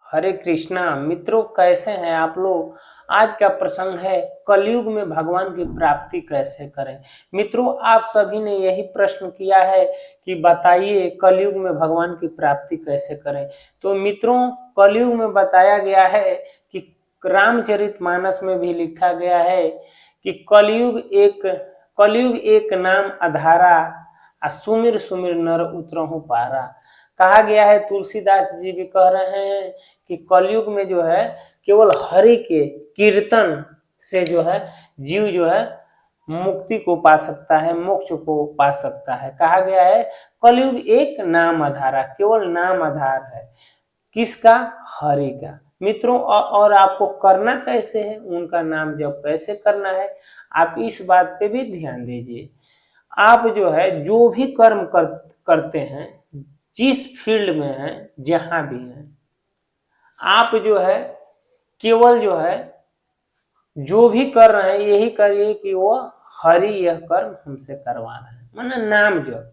हरे कृष्णा मित्रों, कैसे हैं आप लोग। आज का प्रसंग है कलयुग में भगवान की प्राप्ति कैसे करें। मित्रों, आप सभी ने यही प्रश्न किया है कि बताइए कलयुग में भगवान की प्राप्ति कैसे करें। तो मित्रों, कलयुग में बताया गया है कि रामचरितमानस में भी लिखा गया है कि कलयुग एक नाम अधारा, सुमिर सुमिर नर उतरहु पारा। कहा गया है, तुलसीदास जी भी कह रहे हैं कि कलयुग में जो है केवल हरि के कीर्तन से जो है जीव जो है मुक्ति को पा सकता है, मोक्ष को पा सकता है। कहा गया है कलयुग एक नाम आधारा, केवल नाम आधार है। किसका? हरि का। मित्रों, और आपको करना कैसे है, उनका नाम जप कैसे करना है, आप इस बात पे भी ध्यान दीजिए। आप जो है जो भी कर्म करते हैं, जिस फील्ड में हैं, जहां भी हैं, आप जो है केवल जो है जो भी कर रहे हैं यही करिए कि वो हरि यह कर्म हमसे करवा रहे हैं। मतलब नाम जप,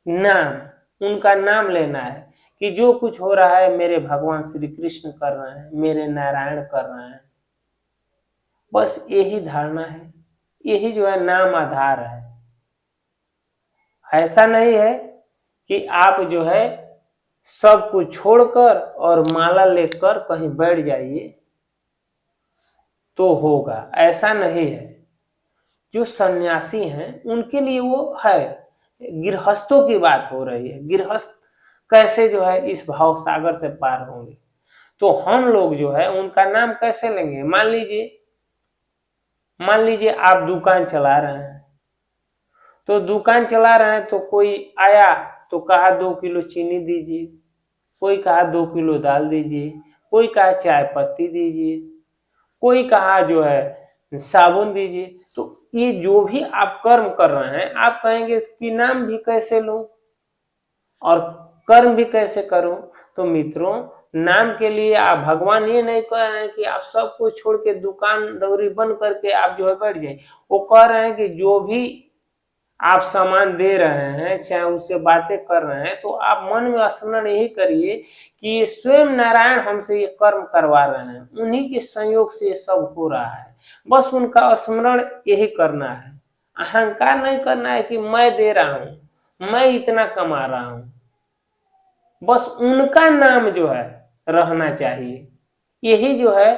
नाम, उनका नाम लेना है कि जो कुछ हो रहा है मेरे भगवान श्री कृष्ण कर रहे हैं, मेरे नारायण कर रहे हैं। बस यही धारणा है, यही जो है नाम आधार है। ऐसा नहीं है कि आप जो है सब कुछ छोड़कर और माला लेकर कहीं बैठ जाइए तो होगा, ऐसा नहीं है। जो सन्यासी हैं उनके लिए वो है। गृहस्थों की बात हो रही है, गृहस्थ कैसे जो है इस भाव सागर से पार होंगे। तो हम लोग जो है उनका नाम कैसे लेंगे। मान लीजिए आप दुकान चला रहे हैं, तो दुकान चला रहे हैं तो कोई आया तो कहा 2 किलो चीनी दीजिए, कोई कहा 2 किलो दाल दीजिए, कोई कहा चाय पत्ती दीजिए, कोई कहा जो है साबुन दीजिए। तो ये जो भी आप कर्म कर रहे हैं, आप कहेंगे कि नाम भी कैसे लो और कर्म भी कैसे करो। तो मित्रों, नाम के लिए आप, भगवान ये नहीं कह रहे हैं कि आप सब कुछ छोड़ के दुकान दौरी बंद करके आप जो है बैठ जाए। वो कह रहे हैं कि जो भी आप सामान दे रहे हैं, चाहे उससे बातें कर रहे हैं, तो आप मन में स्मरण यही करिए कि ये स्वयं नारायण हमसे ये कर्म करवा रहे हैं, उन्हीं के संयोग से ये सब हो रहा है। बस उनका स्मरण यही करना है। अहंकार नहीं करना है कि मैं दे रहा हूं, मैं इतना कमा रहा हूं। बस उनका नाम जो है रहना चाहिए। यही जो है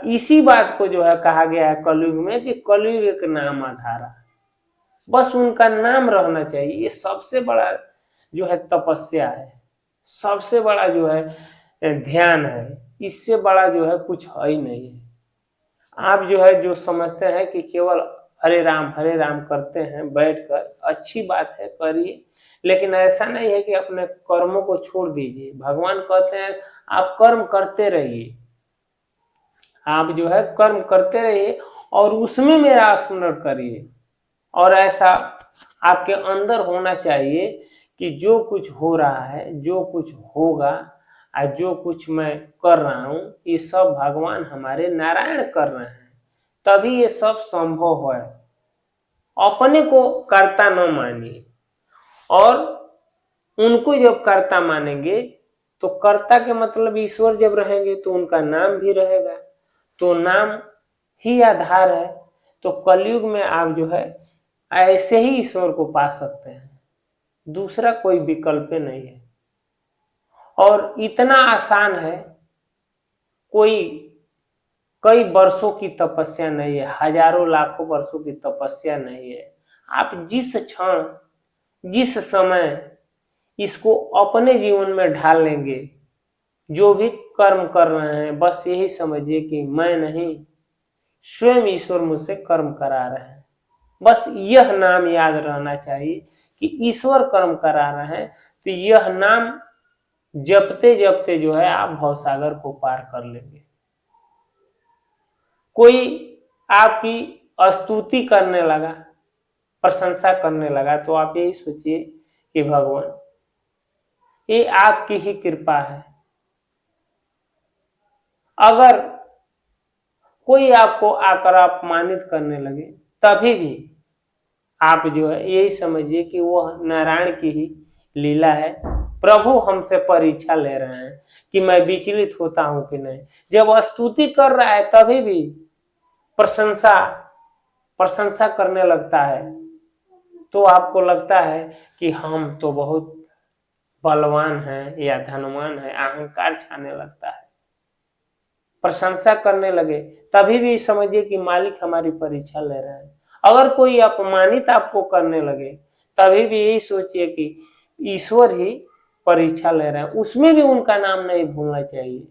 इसी बात को जो है कहा गया है कलयुग में कि कलयुग एक नाम आधारा। बस उनका नाम रहना चाहिए। ये सबसे बड़ा जो है तपस्या है, सबसे बड़ा जो है ध्यान है। इससे बड़ा जो है कुछ है ही नहीं है। आप जो है जो समझते हैं कि केवल हरे राम करते हैं बैठकर, अच्छी बात है, करिए, लेकिन ऐसा नहीं है कि अपने कर्मों को छोड़ दीजिए। भगवान कहते हैं आप कर्म करते रहिए, आप जो है कर्म करते रहिए और उसमें मेरा स्मरण करिए। और ऐसा आपके अंदर होना चाहिए कि जो कुछ हो रहा है, जो कुछ होगा, जो कुछ मैं कर रहा हूं, ये सब भगवान हमारे नारायण कर रहे हैं, तभी ये सब संभव है। अपने को कर्ता न मानिए, और उनको जब कर्ता मानेंगे तो कर्ता के मतलब ईश्वर जब रहेंगे तो उनका नाम भी रहेगा, तो नाम ही आधार है। तो कलयुग में आप जो है ऐसे ही ईश्वर को पा सकते हैं, दूसरा कोई विकल्प नहीं है। और इतना आसान है, कोई कई वर्षों की तपस्या नहीं है, हजारों लाखों वर्षों की तपस्या नहीं है। आप जिस क्षण, जिस समय इसको अपने जीवन में ढाल लेंगे, जो भी कर्म कर रहे हैं, बस यही समझिए कि मैं नहीं, स्वयं ईश्वर मुझसे कर्म करा रहे हैं। बस यह नाम याद रहना चाहिए कि ईश्वर कर्म करा रहे हैं। तो यह नाम जपते जपते जो है आप भवसागर को पार कर लेंगे। कोई आपकी स्तुति करने लगा, प्रशंसा करने लगा, तो आप यही सोचिए कि भगवान, ये आपकी ही कृपा है। अगर कोई आपको आकर अपमानित करने लगे, तभी भी आप जो है यही समझिए कि वह नारायण की ही लीला है, प्रभु हमसे परीक्षा ले रहे हैं कि मैं विचलित होता हूं कि नहीं। जब स्तुति कर रहा है तभी भी प्रशंसा प्रशंसा करने लगता है तो आपको लगता है कि हम तो बहुत बलवान हैं या धनवान है, अहंकार छाने लगता है। प्रशंसा करने लगे तभी भी समझिए कि मालिक हमारी परीक्षा ले रहे हैं। अगर कोई अपमानित आपको करने लगे तभी भी यही सोचिए कि ईश्वर ही परीक्षा ले रहे हैं, उसमें भी उनका नाम नहीं भूलना चाहिए।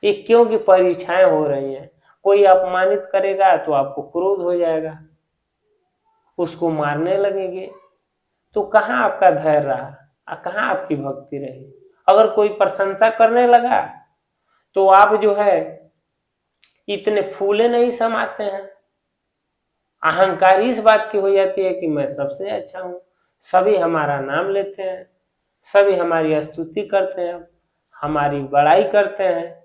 ये क्योंकि परीक्षाएं हो रही हैं। कोई अपमानित करेगा तो आपको क्रोध हो जाएगा, उसको मारने लगेंगे, तो कहाँ आपका धैर्य रहा, कहाँ आपकी भक्ति रही। अगर कोई प्रशंसा करने लगा तो आप जो है इतने फूले नहीं समाते हैं। अहंकार इस बात की हो जाती है कि मैं सबसे अच्छा हूं, सभी हमारा नाम लेते हैं, सभी हमारी स्तुति करते हैं, हमारी बड़ाई करते हैं,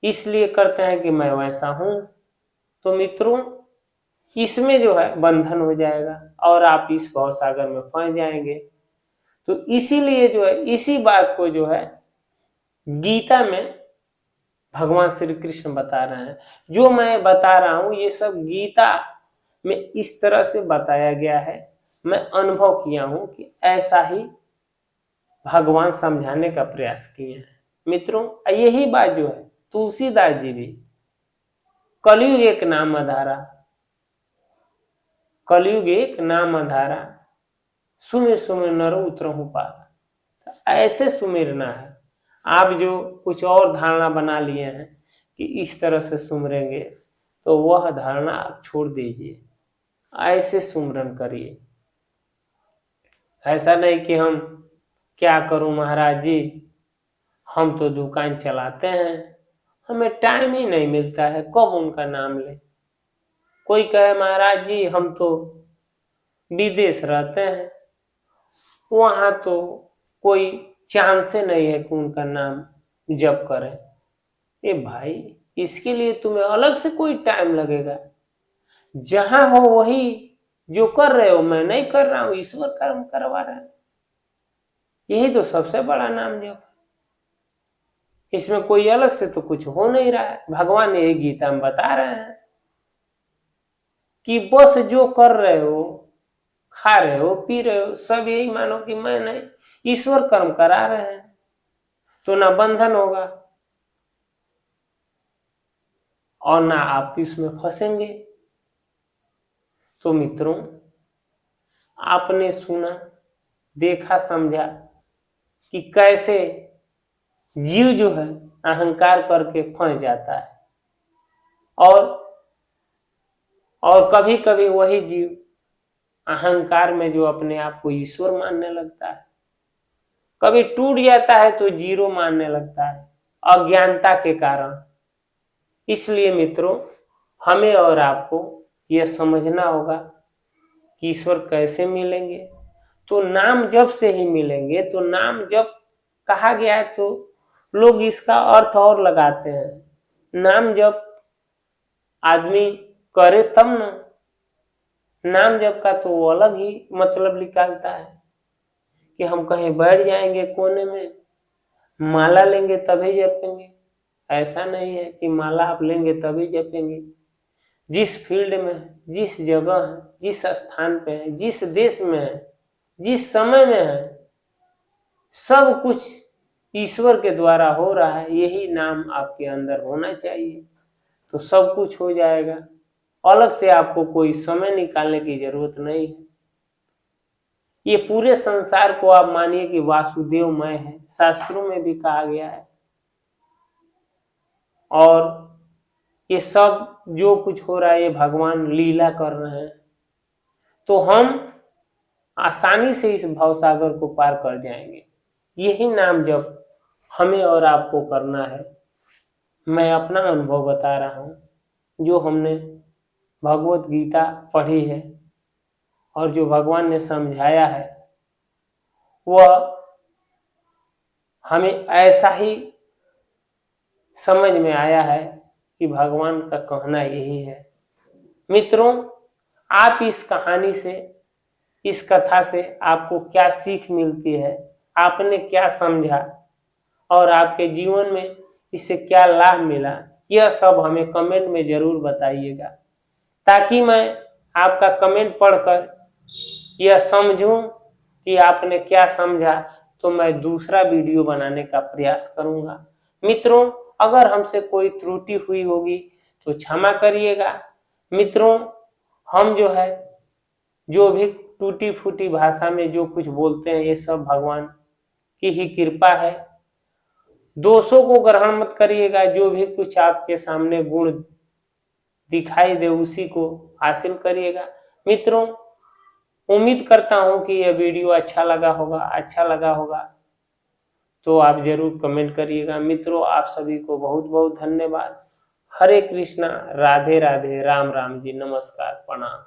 इसलिए करते हैं कि मैं वैसा हूं। तो मित्रों, इसमें जो है बंधन हो जाएगा और आप इस भवसागर में फंस जाएंगे। तो इसीलिए जो है इसी बात को जो है गीता में भगवान श्री कृष्ण बता रहे हैं। जो मैं बता रहा हूं ये सब गीता में इस तरह से बताया गया है। मैं अनुभव किया हूं कि ऐसा ही भगवान समझाने का प्रयास किए हैं। मित्रों, यही बात जो है तुलसीदास जी भी कलयुग एक नाम अधारा, कलयुग एक नाम अधारा, सुमिर सुमिर नरो उतरहु पार। ऐसे सुमिरना है। आप जो कुछ और धारणा बना लिए हैं कि इस तरह से सुमरेंगे, तो वह धारणा आप छोड़ दीजिए, ऐसे सुमरन करिए। ऐसा नहीं कि हम क्या करूं महाराज जी, हम तो दुकान चलाते हैं, हमें टाइम ही नहीं मिलता है, कब उनका नाम ले। कोई कहे महाराज जी हम तो विदेश रहते हैं, वहां तो कोई चांस से नहीं है कि उनका नाम जप करें। ए भाई, इसके लिए तुम्हें अलग से कोई टाइम लगेगा। जहां हो वही जो कर रहे हो, मैं नहीं कर रहा हूं, ईश्वर कर्म करवा रहा है। यही तो सबसे बड़ा नाम जप। इसमें कोई अलग से तो कुछ हो नहीं रहा है। भगवान ये गीता में बता रहे हैं कि बस जो कर रहे हो, खा रहे हो, पी रहे हो, सब यही मानो कि मैं नहीं, ईश्वर कर्म करा रहे हैं, तो ना बंधन होगा और ना आप इसमें फंसेंगे। तो मित्रों, आपने सुना, देखा, समझा कि कैसे जीव जो है अहंकार करके फंस जाता है और कभी कभी वही जीव अहंकार में जो अपने आप को ईश्वर मानने लगता है, कभी टूट जाता है तो जीरो मानने लगता है अज्ञानता के कारण। इसलिए मित्रों, हमें और आपको यह समझना होगा कि ईश्वर कैसे मिलेंगे। तो नाम जप से ही मिलेंगे। तो नाम जप कहा गया है तो लोग इसका अर्थ और लगाते हैं। नाम जप आदमी करे तब ना, नाम जप का तो वो अलग ही मतलब निकालता है कि हम कहीं बैठ जाएंगे कोने में, माला लेंगे तभी जपेंगे। ऐसा नहीं है कि माला आप लेंगे तभी जपेंगे। जिस फील्ड में, जिस जगह है, जिस स्थान पे है, जिस देश में है, जिस समय में है, सब कुछ ईश्वर के द्वारा हो रहा है। यही नाम आपके अंदर होना चाहिए, तो सब कुछ हो जाएगा। अलग से आपको कोई समय निकालने की जरूरत नहीं है। ये पूरे संसार को आप मानिए कि वासुदेवमय है, शास्त्रों में भी कहा गया है। और ये सब जो कुछ हो रहा है ये भगवान लीला कर रहे हैं, तो हम आसानी से इस भवसागर को पार कर जाएंगे। यही नाम जब हमें और आपको करना है। मैं अपना अनुभव बता रहा हूं, जो हमने भगवत गीता पढ़ी है और जो भगवान ने समझाया है, वह हमें ऐसा ही समझ में आया है कि भगवान का कहना यही है। मित्रों, आप इस कहानी से इस कथा से आपको क्या सीख मिलती है, आपने क्या समझा और आपके जीवन में इससे क्या लाभ मिला, यह सब हमें कमेंट में जरूर बताइएगा, ताकि मैं आपका कमेंट पढ़कर यह समझूं कि आपने क्या समझा, तो मैं दूसरा वीडियो बनाने का प्रयास करूंगा। मित्रों, अगर हमसे कोई त्रुटि हुई होगी तो क्षमा करिएगा। मित्रों, हम जो भी टूटी फूटी भाषा में जो कुछ बोलते हैं, ये सब भगवान की ही कृपा है। दोषों को ग्रहण मत करिएगा, जो भी कुछ आपके सामने गुण दिखाई दे उसी को हासिल करिएगा। मित्रों, उम्मीद करता हूं कि यह वीडियो अच्छा लगा होगा तो आप जरूर कमेंट करिएगा। मित्रों, आप सभी को बहुत बहुत धन्यवाद। हरे कृष्णा, राधे राधे, राम राम जी, नमस्कार, प्रणाम।